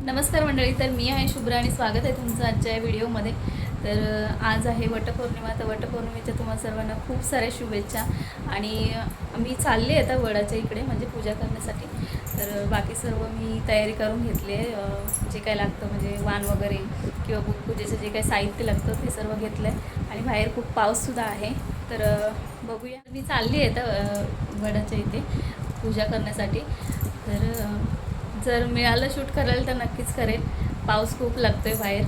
नमस्कार मंडळी, तर मी आहे शुभ्रा आणि स्वागत आहे तुमचं आजच्या या व्हिडिओमध्ये. तर आज आहे वटपौर्णिमा. तर वटपौर्णिमेच्या तुम्हाला सर्वांना खूप साऱ्या शुभेच्छा. आणि मी चालले आता वडाच्या इकडे म्हणजे पूजा करण्यासाठी. तर बाकी सर्व मी तयारी करून घेतली आहे. जे काय लागतं म्हणजे वाण वगैरे किंवा पूजेचं जे काही साहित्य लागतं ते सर्व घेतलं आहे. आणि बाहेर खूप पाऊससुद्धा आहे. तर बघूया, मी चालली आहे आता वडाच्या इथे पूजा करण्यासाठी. तर जर मिळालं शूट करायला तर नक्कीच करेन. पाऊस खूप लागतो आहे बाहेर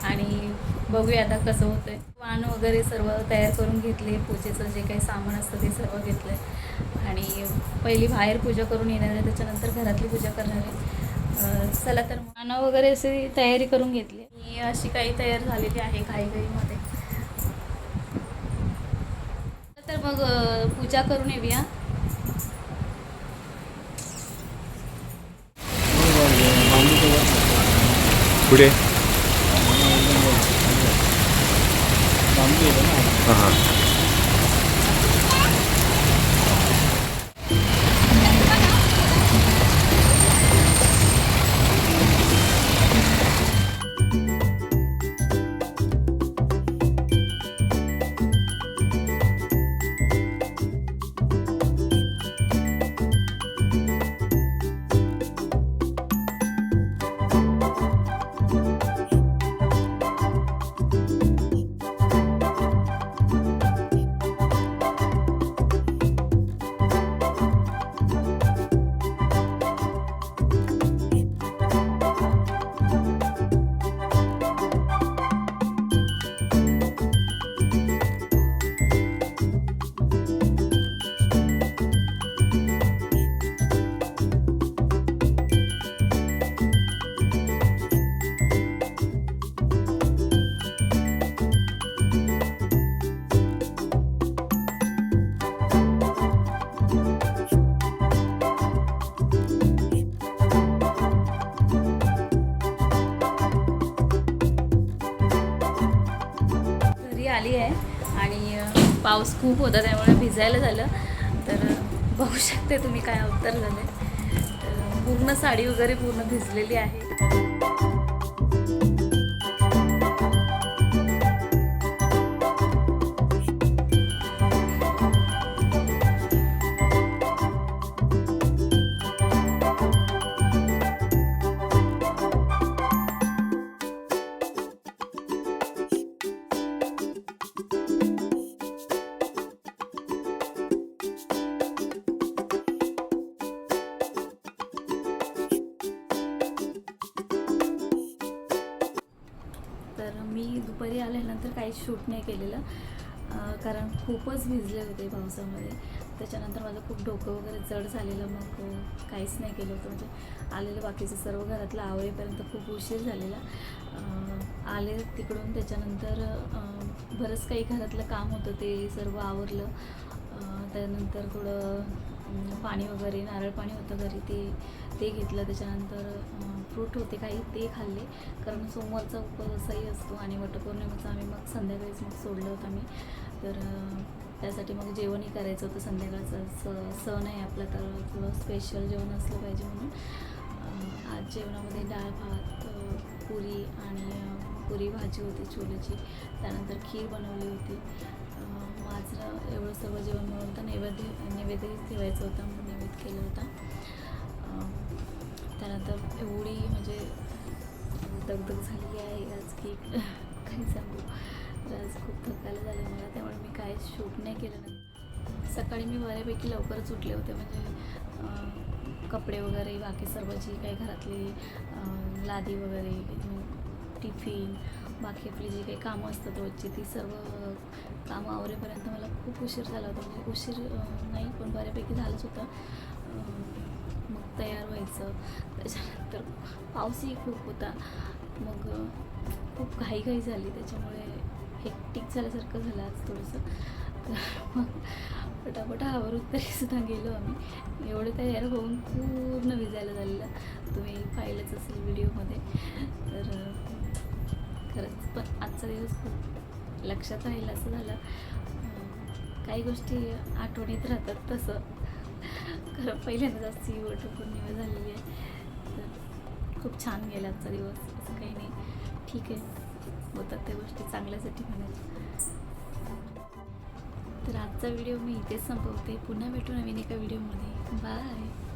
आणि बघूया आता कसं होतं आहे. वाण वगैरे सर्व तयार करून घेतले, पूजेचं जे काही सामान असतं ते सर्व घेतलं आहे. आणि पहिली बाहेर पूजा करून येणार आहे, त्याच्यानंतर घरातली पूजा करणार आहे. चला तर वाण वगैरे अशी तयारी करून घेतली आणि अशी काही तयार झालेली आहे घाईघाईमध्ये. तर मग पूजा करून येऊया. पुढे आली आहे आणि पाऊस खूप होता त्यामुळे भिजायला झालं. तर बघू शकते तुम्ही काय अवतार झाले. तर पूर्ण साडी वगैरे पूर्ण भिजलेली आहे. तर मी दुपारी आल्यानंतर काहीच शूट नाही केलेलं, कारण खूपच भिजले होते पावसामध्ये. त्याच्यानंतर माझं खूप डोकं वगैरे जड झालेलं, मग काहीच नाही केलं होतं. म्हणजे आलेलं बाकीचं सर्व घरातलं आवरेपर्यंत खूप उशीर झालेला. आले तिकडून, त्याच्यानंतर बरंच काही घरातलं काम होतं ते सर्व आवरलं. त्यानंतर थोडं पाणी वगैरे, नारळ पाणी होतं घरी, ते घेतलं. त्याच्यानंतर फ्रूट होते काही, ते खाल्ले, कारण सोमवारचा उपवासही असतो आणि वटपौर्णिमेचा आम्ही मग संध्याकाळीच मग सोडलं होतं आम्ही. तर त्यासाठी मग जेवणही करायचं होतं. संध्याकाळचा सण आहे आपला, तर थोडं स्पेशल जेवण असलं पाहिजे म्हणून आज जेवणामध्ये डाळ भात, पुरी आणि पुरी भाजी होती छोलेची. त्यानंतर खीर बनवली होती. माझं एवढं सर्व जेवण मिळून तर नैवेद्यही ठेवायचं होतं, म्हणून नैवेद्य केलं होता. त्यानंतर एवढी म्हणजे दगदग झालेली आहे आज की काही सांगू. तर आज खूप थकायला झालं मला, त्यामुळे मी काहीच शूट नाही केलं. नाही, सकाळी मी बऱ्यापैकी लवकरच उठले होते. म्हणजे कपडे वगैरे, बाकी सर्व जी काही घरातली लादी वगैरे, टिफिन, बाकी आपली जी काही कामं असतात रोजची, ती सर्व कामं आवरेपर्यंत मला खूप उशीर झाला होता. म्हणजे उशीर नाही, पण बऱ्यापैकी झालंच होतं. मग तयार व्हायचं. त्याच्यानंतर पाऊसही खूप होता, मग खूप घाईघाई झाली. त्याच्यामुळे हेक्टिक झाल्यासारखं झालं आज थोडंसं. तर मग पटापट आवरून तरीसुद्धा गेलो आम्ही. एवढं तयार होऊन पूर्ण भिजायला झालेलं, तुम्ही पाहिलंच असेल व्हिडिओमध्ये. तर खरंच पण आजचा दिवस खूप लक्षात राहील असं झालं. काही गोष्टी आठवणीत राहतात तसं. खरं पहिल्यांदा जास्त वटपौर्णिमा झालेली आहे. तर खूप छान गेला आजचा दिवस, असं काही नाही, ठीक आहे, होतात त्या गोष्टी चांगल्यासाठी म्हणायचं. तर आजचा व्हिडिओ मी इथेच संपवते. पुन्हा भेटू नवीन एका व्हिडिओमध्ये. बाय.